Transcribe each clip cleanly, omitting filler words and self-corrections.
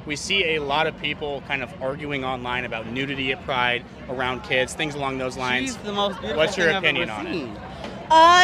we see a lot of people kind of arguing online about nudity at Pride around kids, things along those lines. She's the most beautiful What's your thing I've opinion ever on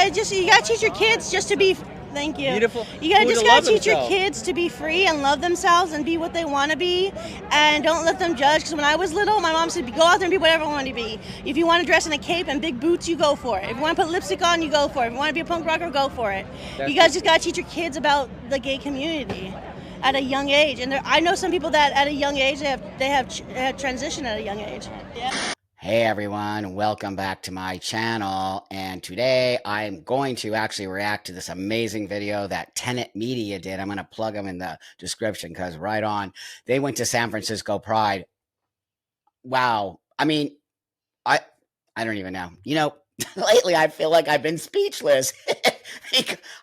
seen. Just you gotta teach your kids just to be. Thank you. Beautiful. You gotta Who just to gotta love teach your themselves. kids to be free and love themselves and be what they want to be, and don't let them judge. Because when I was little, my mom said, "Go out there and be whatever you want to be. If you want to dress in a cape and big boots, you go for it. If you want to put lipstick on, you go for it. If you want to be a punk rocker, go for it." You guys just gotta teach your kids about the gay community at a young age. And I know some people that at a young age they have transitioned at a young age. Yeah. Hey everyone, welcome back to my channel, and today I'm going to actually react to this amazing video that Tenet Media did. I'm going to plug them in the description because right on, they went to San Francisco Pride. Wow. I mean, I don't even know. You know, lately I feel like I've been speechless.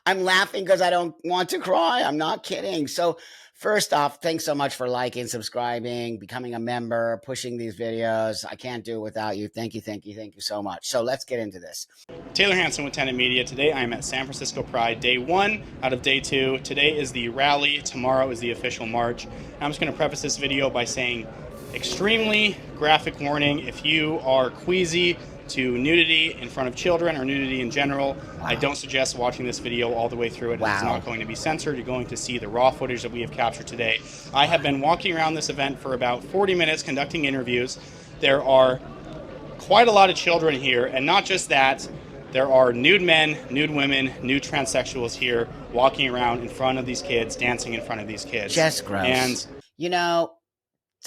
I'm laughing because I don't want to cry. I'm not kidding. So first off, thanks so much for liking, subscribing, becoming a member, pushing these videos. I can't do it without you. Thank you, thank you, thank you so much. So let's get into this. Taylor Hanson with Tenet Media. Today I am at San Francisco Pride, day 1 out of day 2. Today is the rally, tomorrow is the official march. I'm just going to preface this video by saying extremely graphic warning. If you are queasy to nudity in front of children or nudity in general, I don't suggest watching this video all the way through it. It's not going to be censored. You're going to see the raw footage that we have captured today. I have been walking around this event for about 40 minutes conducting interviews. There are quite a lot of children here, and not just that, there are nude men, nude women, nude transsexuals here walking around in front of these kids, dancing in front of these kids. Just gross. And you know,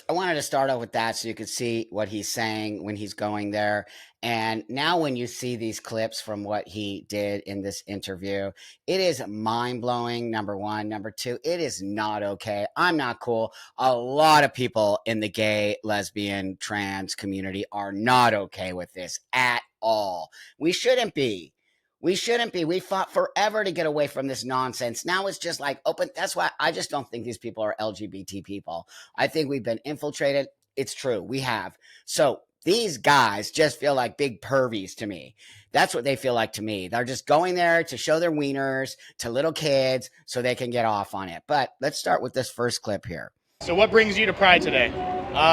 I wanted to start off with that so you could see what he's saying when he's going there. And now when you see these clips from what he did in this interview, it is mind-blowing, number one. Number two, it is not okay. I'm not cool. A lot of people in the gay, lesbian, trans community are not okay with this at all. We shouldn't be. We shouldn't be. We fought forever to get away from this nonsense. Now it's just like open. That's why I just don't think these people are LGBT people. I think we've been infiltrated. It's true. We have. So these guys just feel like big pervies to me. That's what they feel like to me. They're just going there to show their wieners to little kids so they can get off on it. But let's start with this first clip here. so what brings you to Pride today?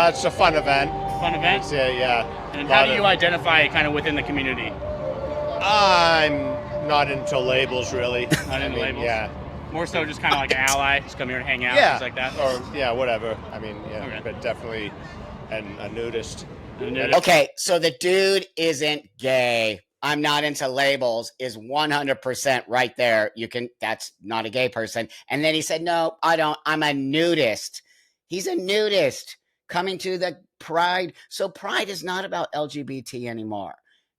It's a fun event. Fun event? Yeah. And how do you identify kind of within the community? I'm not into labels, really. Not into labels? Yeah. More so just kind of like an ally, just come here and hang out, Yeah. things like that? Or, yeah, whatever. I mean, yeah, Okay. but definitely a nudist. Okay, so the dude isn't gay. I'm not into labels is 100% right there. That's not a gay person. And then he said, no, I don't. I'm a nudist. He's a nudist coming to the Pride. So Pride is not about LGBT anymore.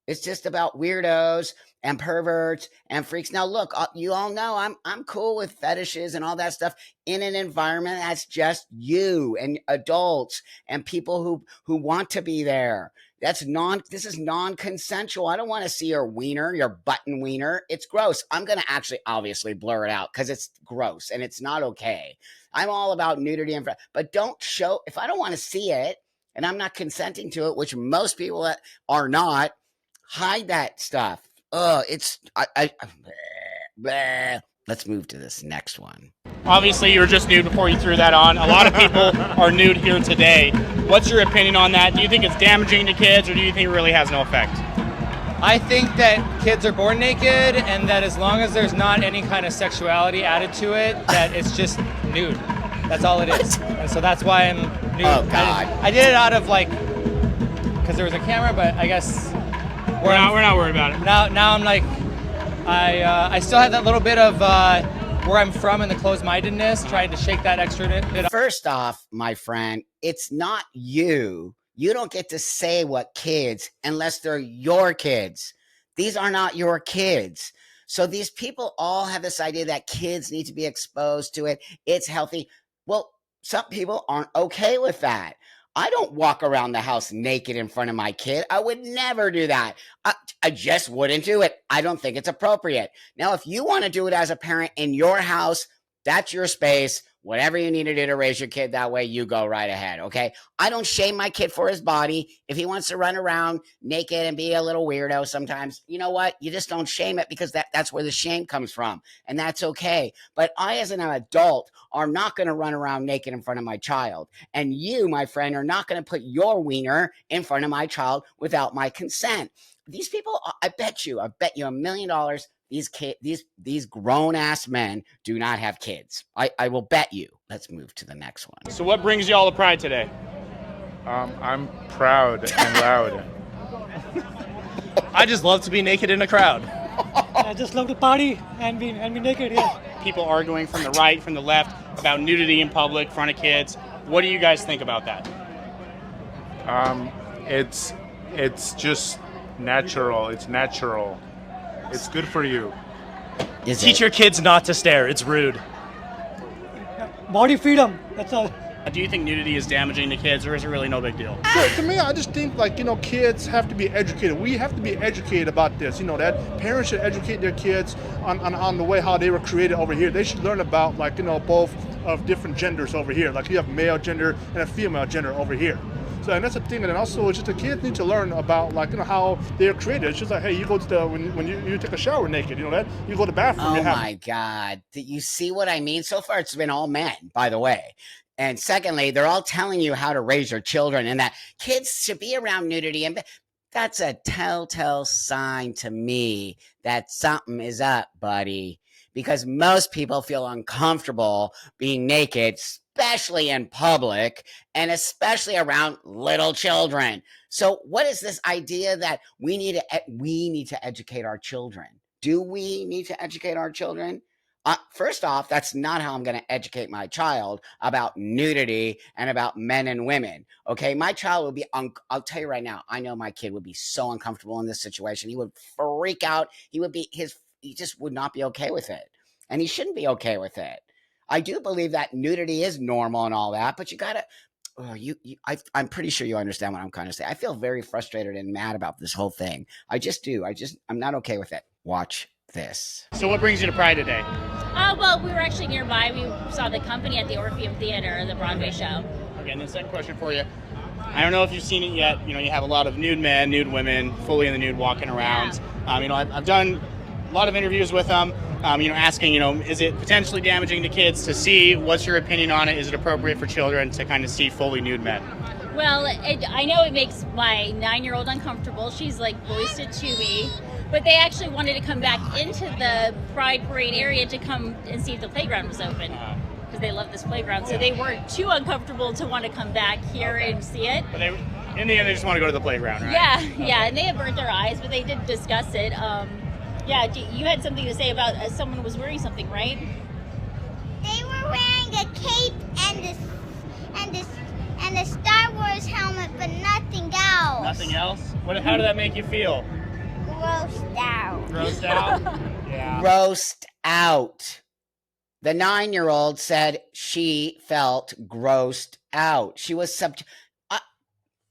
It's just about weirdos and perverts and freaks. Now, look, you all know I'm cool with fetishes and all that stuff in an environment that's just you and adults and people who want to be there. This is non-consensual. I don't want to see your wiener, your button wiener. It's gross. I'm going to actually obviously blur it out because it's gross and it's not okay. I'm all about nudity, but don't show, if I don't want to see it and I'm not consenting to it, which most people are not, hide that stuff. Let's move to this next one. Obviously, you were just nude before you threw that on. A lot of people are nude here today. What's your opinion on that? Do you think it's damaging to kids, or do you think it really has no effect? I think that kids are born naked, and that as long as there's not any kind of sexuality added to it, that it's just nude. That's all it is. And so that's why I'm nude. Oh, God. I did it out of like, because there was a camera, but I guess We're not worried about it. now I'm like, I still have that little bit of where I'm from and the closed-mindedness, trying to shake that extra bit off. First off, my friend, it's not you. You don't get to say what kids unless they're your kids. These are not your kids. So these people all have this idea that kids need to be exposed to it. It's healthy. Well, some people aren't okay with that. I don't walk around the house naked in front of my kid. I would never do that. I just wouldn't do it. I don't think it's appropriate. Now, if you want to do it as a parent in your house, that's your space. Whatever you need to do to raise your kid that way, you go right ahead, okay? I don't shame my kid for his body. If he wants to run around naked and be a little weirdo sometimes, you know what? You just don't shame it, because that's where the shame comes from, and that's okay. But I, as an adult, are not going to run around naked in front of my child. And you, my friend, are not going to put your wiener in front of my child without my consent. These people, I bet you $1 million, these grown ass men do not have kids. I will bet you. Let's move to the next one. So what brings you all to Pride today? I'm proud and loud. I just love to be naked in a crowd. I just love to party and be naked. Yeah. People arguing from the right, from the left about nudity in public, in front of kids. What do you guys think about that? It's just natural. It's natural. It's good for you. Teach your kids not to stare. It's rude. Body freedom. That's all. Do you think nudity is damaging to kids, or is it really no big deal? So to me, I just think, like, kids have to be educated. We have to be educated about this. That parents should educate their kids on the way how they were created over here. They should learn about, like, both of different genders over here. Like, you have male gender and a female gender over here. So, and that's the thing. And also, it's just the kids need to learn about, like, how they're created. It's just like, hey, you go to when you take a shower naked, that you go to the bathroom. Oh my God. Do you see what I mean? So far, it's been all men, by the way. And secondly, they're all telling you how to raise your children, and that kids should be around nudity. And that's a telltale sign to me that something is up, buddy, because most people feel uncomfortable being naked, especially in public and especially around little children. So what is this idea that we need to educate our children? Do we need to educate our children? First off, that's not how I'm going to educate my child about nudity and about men and women. Okay, my child will be, I'll tell you right now, I know my kid would be so uncomfortable in this situation. He would freak out. He just would not be okay with it. And he shouldn't be okay with it. I do believe that nudity is normal and all that, but you got to, I'm pretty sure you understand what I'm trying to say. I feel very frustrated and mad about this whole thing. I just do. I'm not okay with it. Watch this. So what brings you to Pride today? Well, we were actually nearby. We saw the company at the Orpheum Theater, the Broadway show. Okay, and the second question for you. I don't know if you've seen it yet. You have a lot of nude men, nude women, fully in the nude walking around. Yeah. I've done a lot of interviews with them, asking, is it potentially damaging to kids to see? What's your opinion on it? Is it appropriate for children to kind of see fully nude men? Well, I know it makes my 9-year-old uncomfortable. She's like voiced it to me. But they actually wanted to come back into the Pride Parade area to come and see if the playground was open. Because they love this playground. So they weren't too uncomfortable to want to come back here and see it. But in the end, they just want to go to the playground, right? Yeah. And they avert their eyes, but they did discuss it. You had something to say about someone was wearing something, right? They were wearing a cape and a Star Wars helmet, but nothing else. Nothing else? How did that make you feel? Grossed out. Grossed out? Yeah. Grossed out. The 9-year-old said she felt grossed out. She was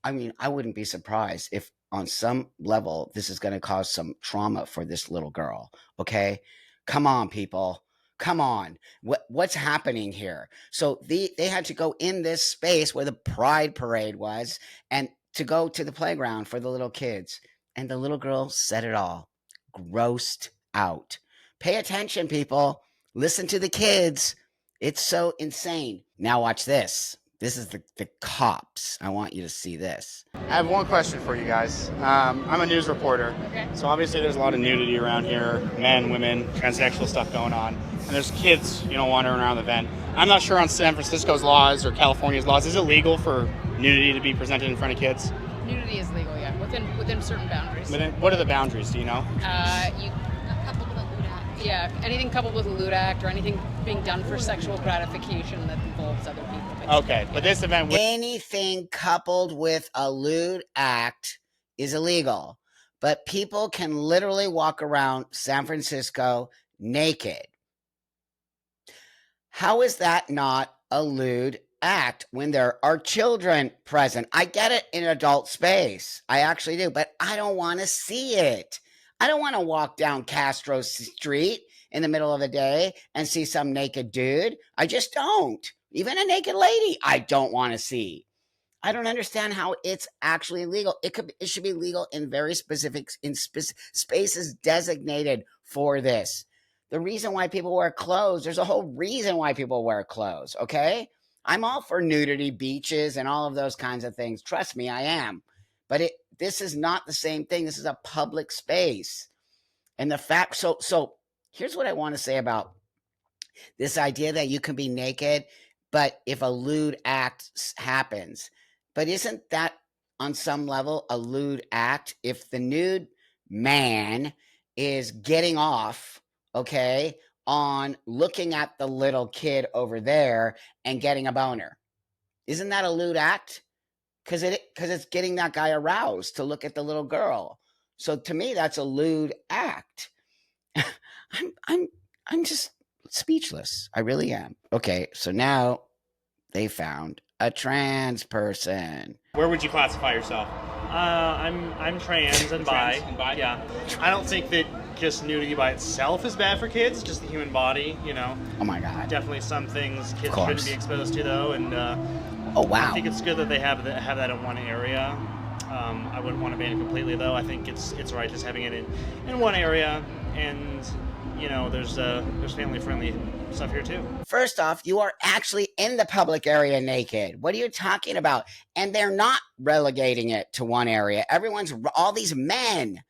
I wouldn't be surprised if on some level this is going to cause some trauma for this little girl. Okay? Come on, people. Come on. What's happening here? So they had to go in this space where the Pride Parade was and to go to the playground for the little kids. And the little girl said it all. Grossed out. Pay attention, people. Listen to the kids. It's so insane. Now watch this. This is the cops. I want you to see this. I have one question for you guys. I'm a news reporter. Okay. So obviously there's a lot of nudity around here. Men, women, transsexual stuff going on. And there's kids, wandering around the event. I'm not sure on San Francisco's laws or California's laws. Is it legal for nudity to be presented in front of kids? Nudity is legal, yeah, within certain boundaries. What are the boundaries? Do you know? Coupled with a lewd act. Yeah, anything coupled with a lewd act or anything being done for sexual gratification that involves other people. Basically. Okay, but this event... Anything coupled with a lewd act is illegal. But people can literally walk around San Francisco naked. How is that not a lewd act when there are children present? I get it in adult space. I actually do, but I don't want to see it. I don't want to walk down Castro Street in the middle of the day and see some naked dude. I just don't. Even a naked lady, I don't want to see. I don't understand how it's actually legal. It should be legal in very specific spaces designated for this. The reason why people wear clothes, there's a whole reason why people wear clothes, okay? I'm all for nudity, beaches, and all of those kinds of things. Trust me, I am. But this is not the same thing. This is a public space. And the fact, so here's what I want to say about this idea that you can be naked, but if a lewd act happens, but isn't that on some level a lewd act? If the nude man is getting off, okay, on looking at the little kid over there and getting a boner, isn't that a lewd act? Because it's getting that guy aroused to look at the little girl. So to me, that's a lewd act. I'm just speechless. I really am. Okay, so now they found a trans person. Where would you classify yourself? I'm trans and bi. Yeah. I don't think that just nudity by itself is bad for kids. Just the human body, you know. Oh my God. Definitely some things kids shouldn't be exposed to, though. And oh wow. I think it's good that they have that in one area. I wouldn't want to ban it completely, though. I think it's right just having it in one area, and you know, there's family-friendly stuff here too. First off, you are actually in the public area naked. What are you talking about? And they're not relegating it to one area. All these men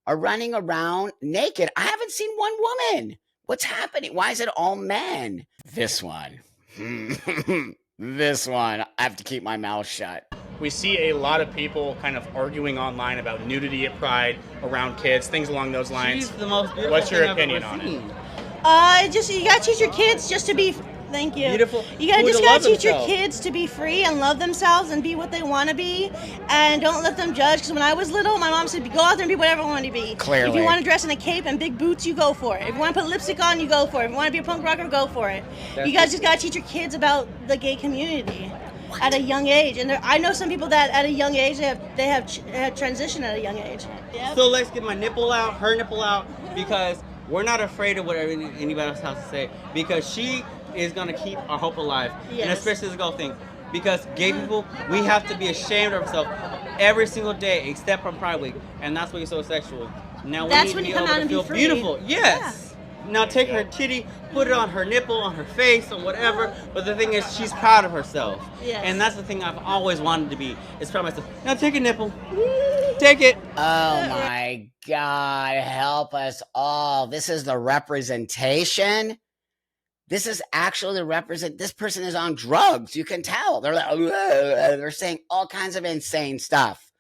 are running around naked. I haven't seen one woman. What's happening? Why is it all men? This one. This one. I have to keep my mouth shut. We see a lot of people kind of arguing online about nudity at Pride around kids, things along those lines. She's the most beautiful What's your thing I've opinion ever on seen. it? You gotta teach your kids just to be. Thank you. Beautiful. You gotta Who just to gotta love teach your themselves. kids to be free and love themselves and be what they want to be, and don't let them judge. Because when I was little, my mom said, "Go out there and be whatever you want to be." Clearly. If you want to dress in a cape and big boots, you go for it. If you want to put lipstick on, you go for it. If you want to be a punk rocker, go for it. You guys just gotta teach your kids about the gay community at a young age. And I know some people that at a young age they have transitioned at a young age. Yep. So let's get my nipple out, her nipple out, because we're not afraid of whatever anybody else has to say, because she is going to keep our hope alive. Yes. And especially this girl thing. Because gay people, we have to be ashamed of ourselves every single day except on Pride Week. And that's when you're so sexual. Now we That's need when to you be come able out to and be feel free. beautiful. Yes. Now take her titty, put it on her nipple, on her face, or whatever. But the thing is, she's proud of herself. Yes. And that's the thing I've always wanted to be, is proud of myself. Now take a nipple. Take it. Oh my God, help us all. This is the representation. This is actually this person is on drugs. You can tell. They're like, they're saying all kinds of insane stuff.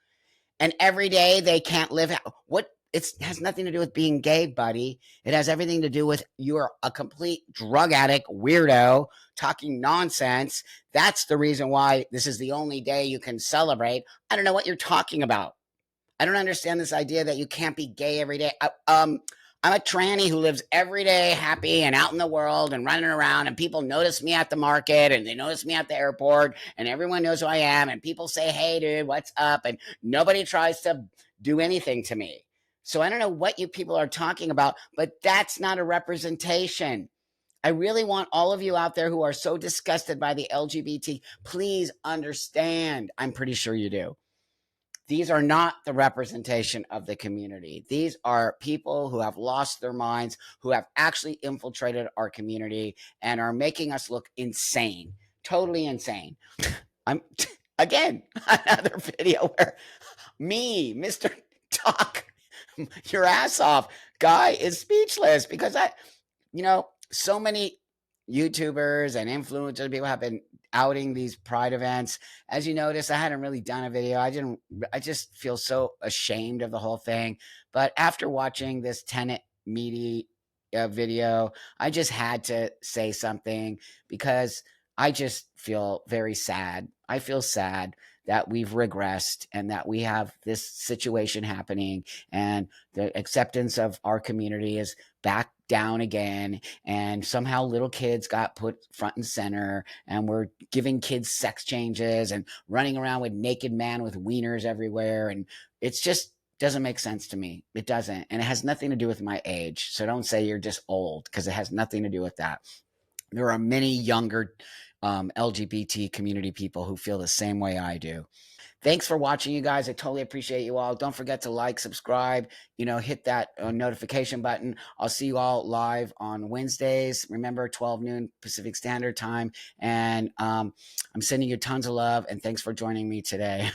And every day they can't live out. It has nothing to do with being gay, buddy. It has everything to do with you're a complete drug addict, weirdo, talking nonsense. That's the reason why this is the only day you can celebrate. I don't know what you're talking about. I don't understand this idea that you can't be gay every day. I'm a tranny who lives every day happy and out in the world and running around, and people notice me at the market and they notice me at the airport and everyone knows who I am, and people say, "Hey dude, what's up?" And nobody tries to do anything to me. So I don't know what you people are talking about, but that's not a representation. I really want all of you out there who are so disgusted by the LGBT, please understand. I'm pretty sure you do. These are not the representation of the community. These are people who have lost their minds, who have actually infiltrated our community and are making us look insane, totally insane. I'm again, another video where me, Mr. Talk your ass off guy is speechless because so many YouTubers and influencers, people have been outing these Pride events. As you notice, I hadn't really done a video. I just feel so ashamed of the whole thing. But after watching this Tenet Media video, I just had to say something because I just feel very sad. I feel sad that we've regressed and that we have this situation happening and the acceptance of our community is back down again, and somehow little kids got put front and center, and we're giving kids sex changes and running around with naked men with wieners everywhere, and it's just Doesn't make sense to me. It doesn't. And it has nothing to do with my age. So don't say you're just old, because it has nothing to do with that. There are many younger LGBT community people who feel the same way I do. Thanks for watching, you guys. I totally appreciate you all. Don't forget to like, subscribe, hit that notification button. I'll see you all live on Wednesdays. Remember, 12 noon Pacific Standard Time. And I'm sending you tons of love, and thanks for joining me today.